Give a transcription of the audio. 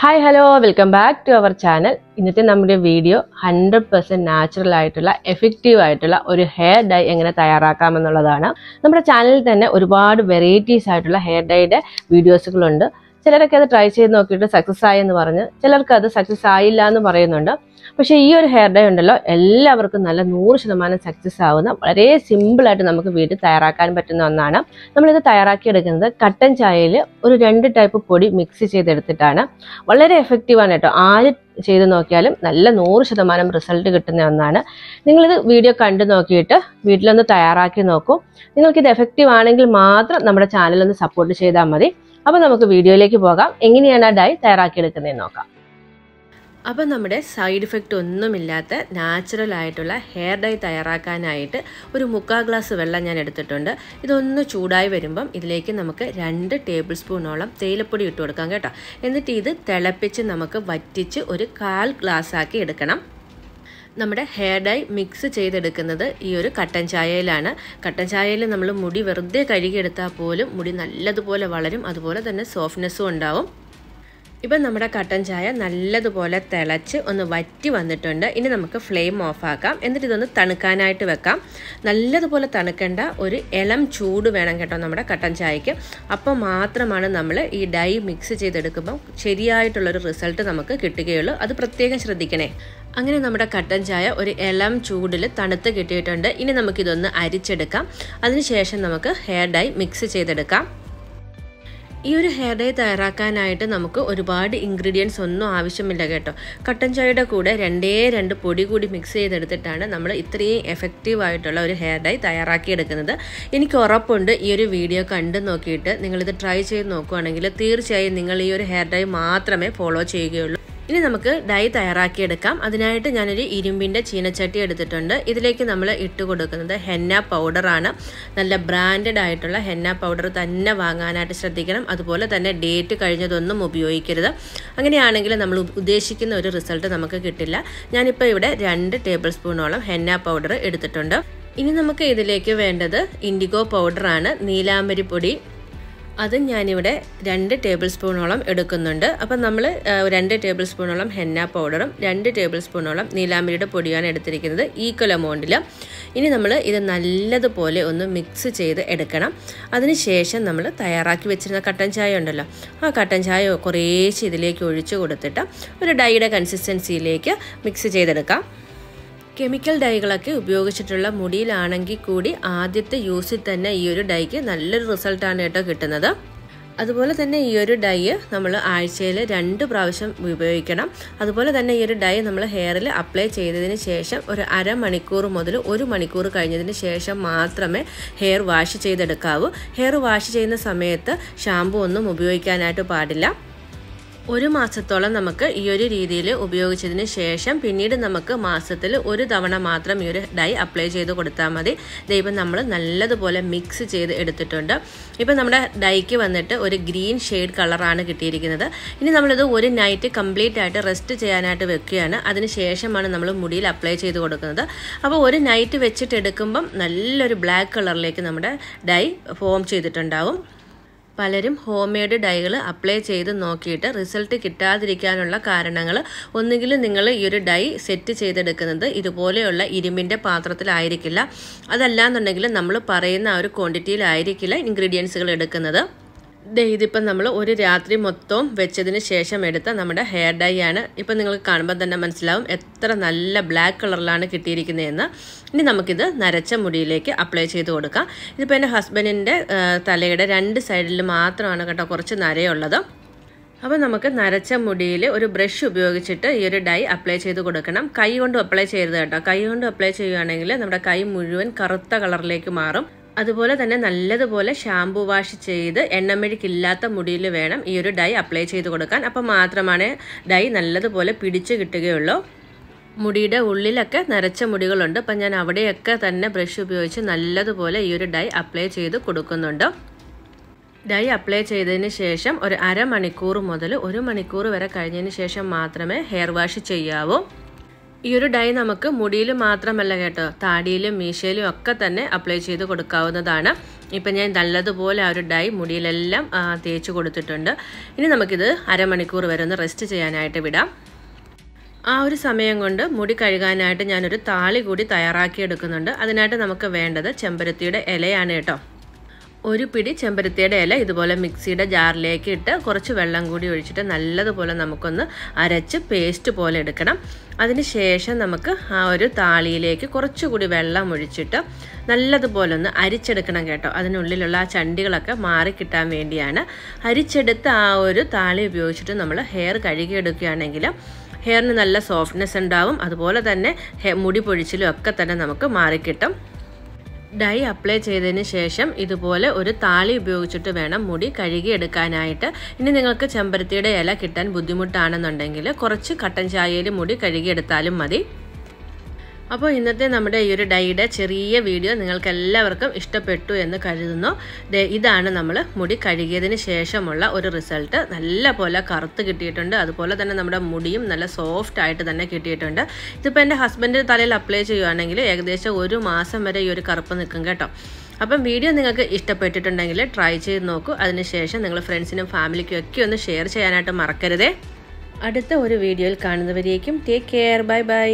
Hi, hello, welcome back to our channel. ഇന്നത്തെ നമ്മുടെ video 100% natural ആയിട്ടുള്ള എഫക്റ്റീവ് ആയിട്ടുള്ള ഒരു ഹെയർ ഡൈ എങ്ങനെ തയ്യാറാക്കാം എന്നുള്ളതാണ്. നമ്മുടെ ചാനലിൽ തന്നെ ഒരുപാട് വെറൈറ്റീസ് ആയിട്ടുള്ള ഹെയർ ഡൈയുടെ വീഡിയോസുകളുണ്ട്. ചിലരൊക്കെ അത് ട്രൈ ചെയ്ത് നോക്കിയിട്ട് സക്സസ് ആയി എന്ന് പറഞ്ഞ് ചിലർക്ക് അത് സക്സസ് ആയില്ല എന്ന് പറയുന്നുണ്ട്. പക്ഷേ ഈ ഒരു ഹെയർ ഡൈ ഉണ്ടല്ലോ എല്ലാവർക്കും നല്ല 100% സക്സസ് ആവുന്ന വളരെ സിമ്പിളായിട്ട് നമുക്ക് വീട്ടിൽ തയ്യാറാക്കാൻ പറ്റുന്ന ഒന്നാണ്. നമ്മളിത് തയ്യാറാക്കിയെടുക്കുന്നത് കട്ടൻ ചായയിൽ ഒരു 2 ടൈപ്പ് പൊടി മിക്സ് ചെയ്തെടുത്തിട്ടാണ്. വളരെ എഫക്റ്റീവാണ് കേട്ടോ. ആര് ചെയ്ത് നോക്കിയാലും നല്ല 100% റിസൾട്ട് കിട്ടുന്ന ഒന്നാണ്. നിങ്ങളിത് വീഡിയോ കണ്ടു നോക്കിയിട്ട് വീട്ടിലൊന്ന് തയ്യാറാക്കി നോക്കൂ. നിങ്ങൾക്കിത് എഫക്റ്റീവ് ആണെങ്കിൽ മാത്രം നമ്മുടെ ചാനലൊന്ന് സപ്പോർട്ട് ചെയ്താൽ മതി. അപ്പോൾ നമുക്ക് വീഡിയോയിലേക്ക് പോകാം. എങ്ങനെയാണ് ആ ഡൈ തയ്യാറാക്കിയെടുക്കുന്നതെന്ന് നോക്കാം. അപ്പോൾ നമ്മുടെ സൈഡ് ഇഫക്റ്റ് ഒന്നുമില്ലാത്ത നാച്ചുറൽ ആയിട്ടുള്ള ഹെയർ ഡൈ തയ്യാറാക്കാനായിട്ട് ഒരു 3/4 ഗ്ലാസ് വെള്ളം ഞാൻ എടുത്തിട്ടുണ്ട്. ഇതൊന്ന് ചൂടായി വരുമ്പം ഇതിലേക്ക് നമുക്ക് 2 ടേബിൾ സ്പൂണോളം തേയിലപ്പൊടി ഇട്ട് കൊടുക്കാം കേട്ടോ. എന്നിട്ട് ഇത് തിളപ്പിച്ച് നമുക്ക് വറ്റിച്ച് ഒരു 1/4 ഗ്ലാസ് ആക്കി എടുക്കണം. നമ്മുടെ ഹെയർ ഡൈ മിക്സ് ചെയ്തെടുക്കുന്നത് ഈ ഒരു കട്ടൻ ചായയിലാണ്. കട്ടൻ ചായയിൽ നമ്മൾ മുടി വെറുതെ കഴുകിയെടുത്താൽ പോലും മുടി നല്ലതുപോലെ വളരും, അതുപോലെ തന്നെ സോഫ്റ്റ്നെസ്സും ഉണ്ടാവും. ഇപ്പം നമ്മുടെ കട്ടൻ ചായ നല്ലതുപോലെ തിളച്ച് ഒന്ന് വറ്റി വന്നിട്ടുണ്ട്. ഇനി നമുക്ക് ഫ്ലെയിം ഓഫാക്കാം. എന്നിട്ട് ഇതൊന്ന് തണുക്കാനായിട്ട് വെക്കാം. നല്ലതുപോലെ തണുക്കേണ്ട ഒരു ഇളം ചൂട് വേണം കേട്ടോ നമ്മുടെ കട്ടൻ ചായക്ക്. അപ്പോൾ മാത്രമാണ് നമ്മൾ ഈ ഡൈ മിക്സ് ചെയ്തെടുക്കുമ്പോൾ ശരിയായിട്ടുള്ളൊരു റിസൾട്ട് നമുക്ക് കിട്ടുകയുള്ളൂ. അത് പ്രത്യേകം ശ്രദ്ധിക്കണേ. അങ്ങനെ നമ്മുടെ കട്ടൻ ചായ ഒരു ഇളം ചൂടിൽ തണുത്ത് കിട്ടിയിട്ടുണ്ട്. ഇനി നമുക്കിതൊന്ന് അരിച്ചെടുക്കാം. അതിനുശേഷം നമുക്ക് ഹെയർ ഡൈ മിക്സ് ചെയ്തെടുക്കാം. ഈ ഒരു ഹെയർ ഡൈ തയ്യാറാക്കാനായിട്ട് നമുക്ക് ഒരുപാട് ഇൻഗ്രീഡിയൻസ് ഒന്നും ആവശ്യമില്ല കേട്ടോ. കട്ടൻ ചായയുടെ കൂടെ 2 പൊടി കൂടി മിക്സ് ചെയ്തെടുത്തിട്ടാണ് നമ്മൾ ഇത്രയും എഫക്റ്റീവ് ആയിട്ടുള്ള ഒരു ഹെയർ ഡൈ തയ്യാറാക്കിയെടുക്കുന്നത്. എനിക്ക് ഉറപ്പുണ്ട് ഈ ഒരു വീഡിയോ കണ്ടു നോക്കിയിട്ട് നിങ്ങളിത് ട്രൈ ചെയ്ത് നോക്കുകയാണെങ്കിൽ തീർച്ചയായും നിങ്ങൾ ഈ ഒരു ഹെയർ ഡൈ മാത്രമേ ഫോളോ ചെയ്യുകയുള്ളൂ. ഇനി നമുക്ക് ഡൈ തയ്യാറാക്കിയെടുക്കാം. അതിനായിട്ട് ഞാനൊരു ഇരുമ്പിൻ്റെ ചീനച്ചട്ടി എടുത്തിട്ടുണ്ട്. ഇതിലേക്ക് നമ്മൾ ഇട്ട് കൊടുക്കുന്നത് ഹെന്ന പൗഡറാണ്. നല്ല ബ്രാൻഡഡ് ആയിട്ടുള്ള ഹെന്ന പൗഡർ തന്നെ വാങ്ങാനായിട്ട് ശ്രദ്ധിക്കണം. അതുപോലെ തന്നെ ഡേറ്റ് കഴിഞ്ഞതൊന്നും ഉപയോഗിക്കരുത്. അങ്ങനെയാണെങ്കിൽ നമ്മൾ ഉദ്ദേശിക്കുന്ന ഒരു റിസൾട്ട് നമുക്ക് കിട്ടില്ല. ഞാനിപ്പോൾ ഇവിടെ 2 ടേബിൾ സ്പൂണോളം ഹെന്ന പൗഡർ എടുത്തിട്ടുണ്ട്. ഇനി നമുക്ക് ഇതിലേക്ക് വേണ്ടത് ഇൻഡിഗോ പൗഡറാണ്, നീലാംബരി പൊടി. അത് ഞാനിവിടെ 2 ടേബിൾ സ്പൂണോളം എടുക്കുന്നുണ്ട്. അപ്പം നമ്മൾ 2 ടേബിൾ സ്പൂണോളം ഹെന്ന പൗഡറും 2 ടേബിൾ സ്പൂണോളം നീലാംബരിയുടെ പൊടിയാണ് എടുത്തിരിക്കുന്നത്, ഈക്വൽ എമൗണ്ടിൽ. ഇനി നമ്മൾ ഇത് നല്ലതുപോലെ ഒന്ന് മിക്സ് ചെയ്ത് എടുക്കണം. അതിനുശേഷം നമ്മൾ തയ്യാറാക്കി വെച്ചിരുന്ന കട്ടൻ ചായ ഉണ്ടല്ലോ, ആ കട്ടൻ ചായ കുറേശ്ശെ ഇതിലേക്ക് ഒഴിച്ചു കൊടുത്തിട്ട് ഒരു ഡൈയുടെ കൺസിസ്റ്റൻസിയിലേക്ക് മിക്സ് ചെയ്തെടുക്കാം. കെമിക്കൽ ഡൈകളൊക്കെ ഉപയോഗിച്ചിട്ടുള്ള മുടിയിലാണെങ്കിൽ കൂടി ആദ്യത്തെ യൂസിൽ തന്നെ ഈ ഒരു ഡൈക്ക് നല്ലൊരു റിസൾട്ടാണ് കേട്ടോ കിട്ടുന്നത്. അതുപോലെ തന്നെ ഈ ഒരു ഡൈ നമ്മൾ ആഴ്ചയിൽ 2 പ്രാവശ്യം ഉപയോഗിക്കണം. അതുപോലെ തന്നെ ഈ ഒരു ഡൈ നമ്മൾ ഹെയറിൽ അപ്ലൈ ചെയ്തതിന് ശേഷം ഒരു അരമണിക്കൂർ മുതൽ 1 മണിക്കൂർ കഴിഞ്ഞതിന് ശേഷം മാത്രമേ ഹെയർ വാഷ് ചെയ്തെടുക്കാവൂ. ഹെയർ വാഷ് ചെയ്യുന്ന സമയത്ത് ഷാമ്പു ഒന്നും ഉപയോഗിക്കാനായിട്ട് പാടില്ല. 1 മാസത്തോളം നമുക്ക് ഈ ഒരു രീതിയിൽ ഉപയോഗിച്ചതിന് ശേഷം പിന്നീട് നമുക്ക് മാസത്തിൽ 1 തവണ മാത്രം ഈ ഒരു ഡൈ അപ്ലൈ ചെയ്ത് കൊടുത്താൽ മതി. ദൈവം നമ്മൾ നല്ലതുപോലെ മിക്സ് ചെയ്ത് എടുത്തിട്ടുണ്ട്. ഇപ്പം നമ്മുടെ ഡൈക്ക് വന്നിട്ട് ഒരു ഗ്രീൻ ഷെയ്ഡ് കളറാണ് കിട്ടിയിരിക്കുന്നത്. ഇനി നമ്മളിത് ഒരു നൈറ്റ് കംപ്ലീറ്റ് ആയിട്ട് റെസ്റ്റ് ചെയ്യാനായിട്ട് വെക്കുകയാണ്. അതിന് ശേഷമാണ് നമ്മൾ മുടിയിൽ അപ്ലൈ ചെയ്ത് കൊടുക്കുന്നത്. അപ്പോൾ ഒരു നൈറ്റ് വെച്ചിട്ട് എടുക്കുമ്പം നല്ലൊരു ബ്ലാക്ക് കളറിലേക്ക് നമ്മുടെ ഡൈ ഫോം ചെയ്തിട്ടുണ്ടാവും. പലരും ഹോം മെയ്ഡ് ഡൈകൾ അപ്ലൈ ചെയ്ത് നോക്കിയിട്ട് റിസൾട്ട് കിട്ടാതിരിക്കാനുള്ള കാരണങ്ങൾ, ഒന്നുകിൽ നിങ്ങൾ ഈ ഒരു ഡൈ സെറ്റ് ചെയ്തെടുക്കുന്നത് ഇതുപോലെയുള്ള ഇരുമ്പിൻ്റെ പാത്രത്തിലായിരിക്കില്ല, അതല്ലാന്നുണ്ടെങ്കിൽ നമ്മൾ പറയുന്ന ആ ഒരു ക്വാണ്ടിറ്റിയിലായിരിക്കില്ല ഇൻഗ്രീഡിയൻസുകൾ എടുക്കുന്നത്. ഇതിപ്പം നമ്മൾ ഒരു രാത്രി മൊത്തവും വെച്ചതിന് ശേഷം എടുത്ത നമ്മുടെ ഹെയർ ഡൈ ആണ്. ഇപ്പം നിങ്ങൾക്ക് കാണുമ്പോൾ തന്നെ മനസ്സിലാവും എത്ര നല്ല ബ്ലാക്ക് കളറിലാണ് കിട്ടിയിരിക്കുന്നതെന്ന്. ഇനി നമുക്കിത് നരച്ച മുടിയിലേക്ക് അപ്ലൈ ചെയ്ത് കൊടുക്കാം. ഇതിപ്പോൾ എൻ്റെ ഹസ്ബൻഡിൻ്റെ തലയുടെ 2 സൈഡിൽ മാത്രമാണ് കേട്ടോ കുറച്ച് നരയുള്ളത്. അപ്പോൾ നമുക്ക് നരച്ച മുടിയിൽ ഒരു ബ്രഷ് ഉപയോഗിച്ചിട്ട് ഈ ഒരു ഡൈ അപ്ലൈ ചെയ്ത് കൊടുക്കണം. കൈ കൊണ്ട് അപ്ലൈ ചെയ്യരുത് കേട്ടോ. കൈ കൊണ്ട് അപ്ലൈ ചെയ്യുകയാണെങ്കിൽ നമ്മുടെ കൈ മുഴുവൻ കറുത്ത കളറിലേക്ക് മാറും. അതുപോലെ തന്നെ നല്ലതുപോലെ ഷാംപൂ വാഷ് ചെയ്ത് എണ്ണമെഴുക്കില്ലാത്ത മുടിയിൽ വേണം ഈ ഒരു ഡൈ അപ്ലൈ ചെയ്ത് കൊടുക്കാൻ. അപ്പോൾ മാത്രമാണ് ഡൈ നല്ലതുപോലെ പിടിച്ച് കിട്ടുകയുള്ളൂ. മുടിയുടെ ഉള്ളിലൊക്കെ നരച്ച മുടികളുണ്ട്. അപ്പം ഞാൻ അവിടെയൊക്കെ തന്നെ ബ്രഷ് ഉപയോഗിച്ച് നല്ലതുപോലെ ഈ ഒരു ഡൈ അപ്ലൈ ചെയ്ത് കൊടുക്കുന്നുണ്ട്. ഡൈ അപ്ലൈ ചെയ്തതിന് ശേഷം ഒരു അരമണിക്കൂർ മുതൽ 1 മണിക്കൂർ വരെ കഴിഞ്ഞതിന് ശേഷം മാത്രമേ ഹെയർ വാഷ് ചെയ്യാവൂ. ഈ ഒരു ഡൈ നമുക്ക് മുടിയിൽ മാത്രമല്ല കേട്ടോ, താടിയിലും മീശയിലും ഒക്കെ തന്നെ അപ്ലൈ ചെയ്ത് കൊടുക്കാവുന്നതാണ്. ഇപ്പം ഞാൻ നല്ലതുപോലെ ആ ഒരു ഡൈ മുടിയിലെല്ലാം തേച്ച് കൊടുത്തിട്ടുണ്ട്. ഇനി നമുക്കിത് അരമണിക്കൂർ വരെ ഒന്ന് റെസ്റ്റ് ചെയ്യാനായിട്ട് വിടാം. ആ ഒരു സമയം കൊണ്ട് മുടി കഴുകാനായിട്ട് ഞാനൊരു താളി കൂടി തയ്യാറാക്കി എടുക്കുന്നുണ്ട്. അതിനായിട്ട് നമുക്ക് വേണ്ടത് ചെമ്പരത്തിയുടെ ഇലയാണ് കേട്ടോ. ഒരു പിടി ചെമ്പരത്തിയുടെ ഇല ഇതുപോലെ മിക്സിയുടെ ജാറിലേക്ക് ഇട്ട് കുറച്ച് വെള്ളം കൂടി ഒഴിച്ചിട്ട് നല്ലതുപോലെ നമുക്കൊന്ന് അരച്ച് പേസ്റ്റ് പോലെ എടുക്കണം. അതിനുശേഷം നമുക്ക് ആ ഒരു താളിയിലേക്ക് കുറച്ചുകൂടി വെള്ളം ഒഴിച്ചിട്ട് നല്ലതുപോലെ ഒന്ന് അരിച്ചെടുക്കണം കേട്ടോ. അതിനുള്ളിലുള്ള ആ ചണ്ടികളൊക്കെ മാറിക്കിട്ടാൻ വേണ്ടിയാണ്. അരിച്ചെടുത്ത ആ ഒരു താളി ഉപയോഗിച്ചിട്ട് നമ്മൾ ഹെയർ കഴുകിയെടുക്കുകയാണെങ്കിൽ ഹെയറിന് നല്ല സോഫ്റ്റ്നെസ് ഉണ്ടാവും. അതുപോലെ തന്നെ മുടി പൊഴിച്ചിലും ഒക്കെ തന്നെ നമുക്ക് മാറിക്കിട്ടും. ഡൈ അപ്ലൈ ചെയ്തതിന് ശേഷം ഇതുപോലെ ഒരു താളി ഉപയോഗിച്ചിട്ട് വേണം മുടി കഴുകിയെടുക്കാനായിട്ട്. ഇനി നിങ്ങൾക്ക് ചെമ്പരത്തിയുടെ ഇല കിട്ടാൻ ബുദ്ധിമുട്ടാണെന്നുണ്ടെങ്കിൽ കുറച്ച് കട്ടൻ ചായയിൽ മുടി കഴുകിയെടുത്താലും മതി. അപ്പോൾ ഇന്നത്തെ നമ്മുടെ ഈ ഒരു ഡൈയുടെ ചെറിയ വീഡിയോ നിങ്ങൾക്ക് എല്ലാവർക്കും ഇഷ്ടപ്പെട്ടു എന്ന് കരുതുന്നു. ഇതാണ് നമ്മൾ മുടി കഴുകിയതിന് ശേഷമുള്ള ഒരു റിസൾട്ട്. നല്ല പോലെ കറുത്ത് കിട്ടിയിട്ടുണ്ട്. അതുപോലെ തന്നെ നമ്മുടെ മുടിയും നല്ല സോഫ്റ്റ് ആയിട്ട് തന്നെ കിട്ടിയിട്ടുണ്ട്. ഇതിപ്പോൾ എൻ്റെ ഹസ്ബൻഡിൻ്റെ തലയിൽ അപ്ലൈ ചെയ്യുകയാണെങ്കിൽ ഏകദേശം 1 മാസം വരെ ഈ ഒരു കറുപ്പ് നിൽക്കും കേട്ടോ. അപ്പം വീഡിയോ നിങ്ങൾക്ക് ഇഷ്ടപ്പെട്ടിട്ടുണ്ടെങ്കിൽ ട്രൈ ചെയ്ത് നോക്കൂ. അതിനുശേഷം നിങ്ങൾ ഫ്രണ്ട്സിനും ഫാമിലിക്കും ഒക്കെ ഒന്ന് ഷെയർ ചെയ്യാനായിട്ട് മറക്കരുതേ. അടുത്ത ഒരു വീഡിയോയിൽ കാണുന്നവരേക്കും ടേക്ക് കെയർ. Bye bye.